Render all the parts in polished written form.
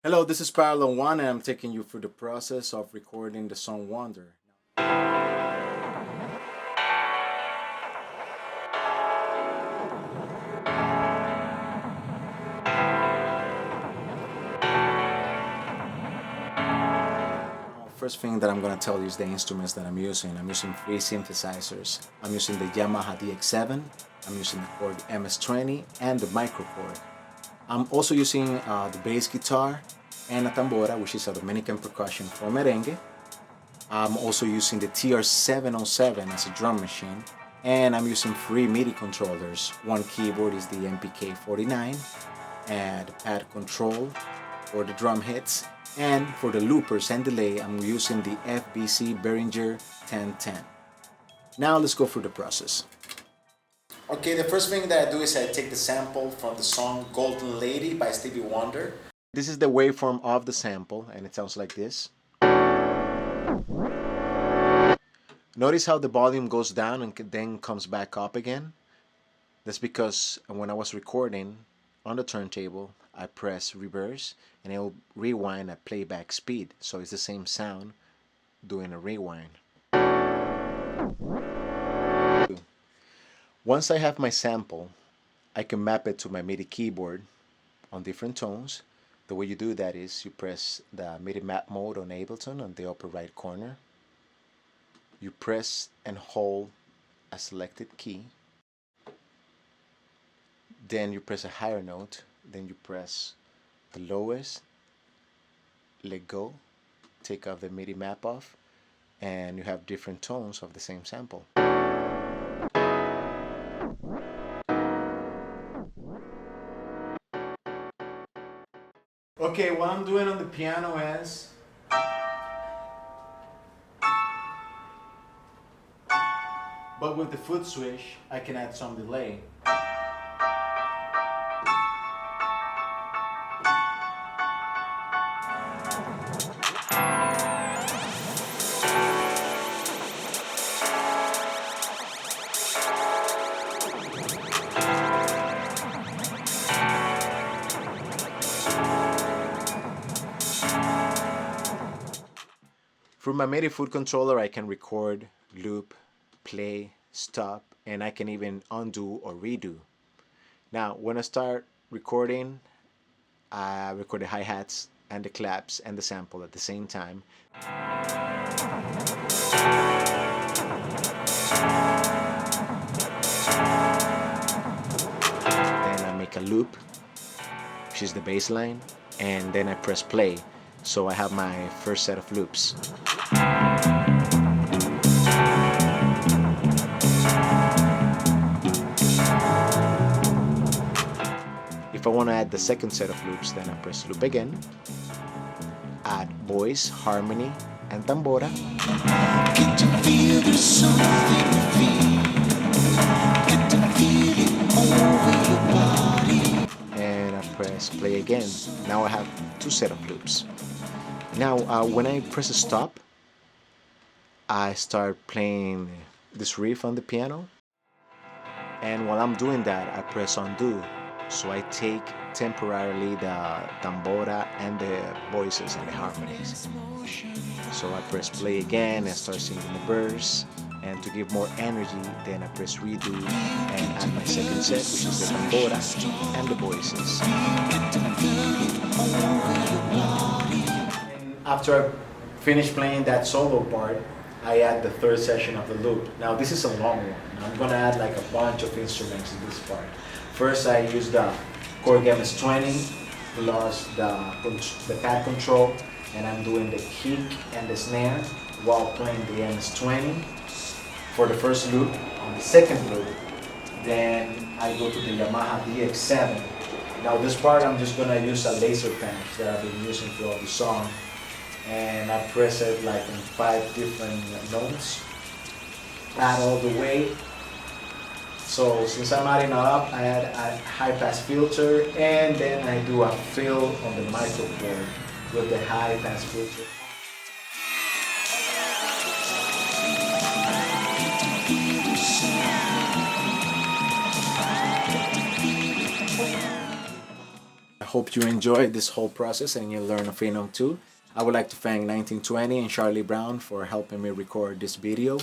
Hello, this is Parallel One, and I'm taking you through the process of recording the song Wonder. First thing that I'm going to tell you is the instruments that I'm using. I'm using three synthesizers. I'm using the Yamaha DX7, I'm using the Korg MS-20, and the microKORG. I'm also using the bass guitar and a tambora, which is a Dominican percussion for merengue. I'm also using the TR707 as a drum machine, and I'm using three MIDI controllers. One keyboard is the MPK49, and the pad control for the drum hits, and for the loopers and delay I'm using the FBC Behringer 1010. Now let's go through the process. Okay, the first thing that I do is I take the sample from the song Golden Lady by Stevie Wonder. This is the waveform of the sample, and it sounds like this. Notice how the volume goes down and then comes back up again. That's because when I was recording on the turntable, I press reverse and it'll rewind at playback speed. So it's the same sound doing a rewind. Once I have my sample, I can map it to my MIDI keyboard on different tones. The way you do that is you press the MIDI map mode on Ableton on the upper right corner. You press and hold a selected key. Then you press a higher note. Then you press the lowest, let go, take off the MIDI map off, and you have different tones of the same sample. Okay, what I'm doing on the piano is but with the foot switch, I can add some delay. Through my MIDI foot controller, I can record, loop, play, stop, and I can even undo or redo. Now, when I start recording, I record the hi-hats and the claps and the sample at the same time. Then I make a loop, which is the bass line, and then I press play. So I have my first set of loops. If I want to add the second set of loops, then I press loop again, add voice, harmony, and tambora. Get to feel there's something to feel. Get to feel it over your body. And I press play again. Now I have two set of loops. Now when I press stop, I start playing this riff on the piano. And while I'm doing that, I press undo. So I take temporarily the tambora and the voices and the harmonies. So I press play again and start singing the verse. And to give more energy, then I press redo and add my second set, which is the tambora and the voices. And after I finish playing that solo part, I add the third section of the loop. Now this is a long one. I'm gonna add like a bunch of instruments in this part. First, I use the Korg MS-20 plus the pad control, and I'm doing the kick and the snare while playing the MS-20 for the first loop. On the second loop, then I go to the Yamaha DX7. Now this part, I'm just gonna use a laser pen that I've been using throughout the song, and I press it like in 5 different notes, add all the way. So since I'm adding it up, I add a high pass filter, and then I do a fill on the microKORG with the high pass filter. hope you enjoyed this whole process and you learn a Phenom too. I would like to thank 1920 and Charlie Brown for helping me record this video.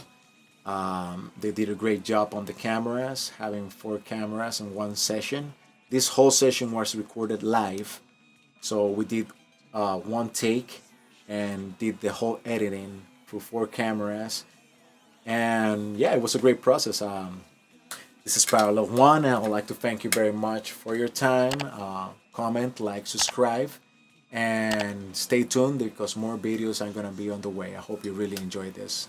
They did a great job on the cameras, having 4 cameras in one session. This whole session was recorded live, so we did one take and did the whole editing through 4 cameras. And yeah, it was a great process. This is Parallel One, and I would like to thank you very much for your time. Comment, like, subscribe, and stay tuned because more videos are gonna be on the way. I hope you really enjoyed this.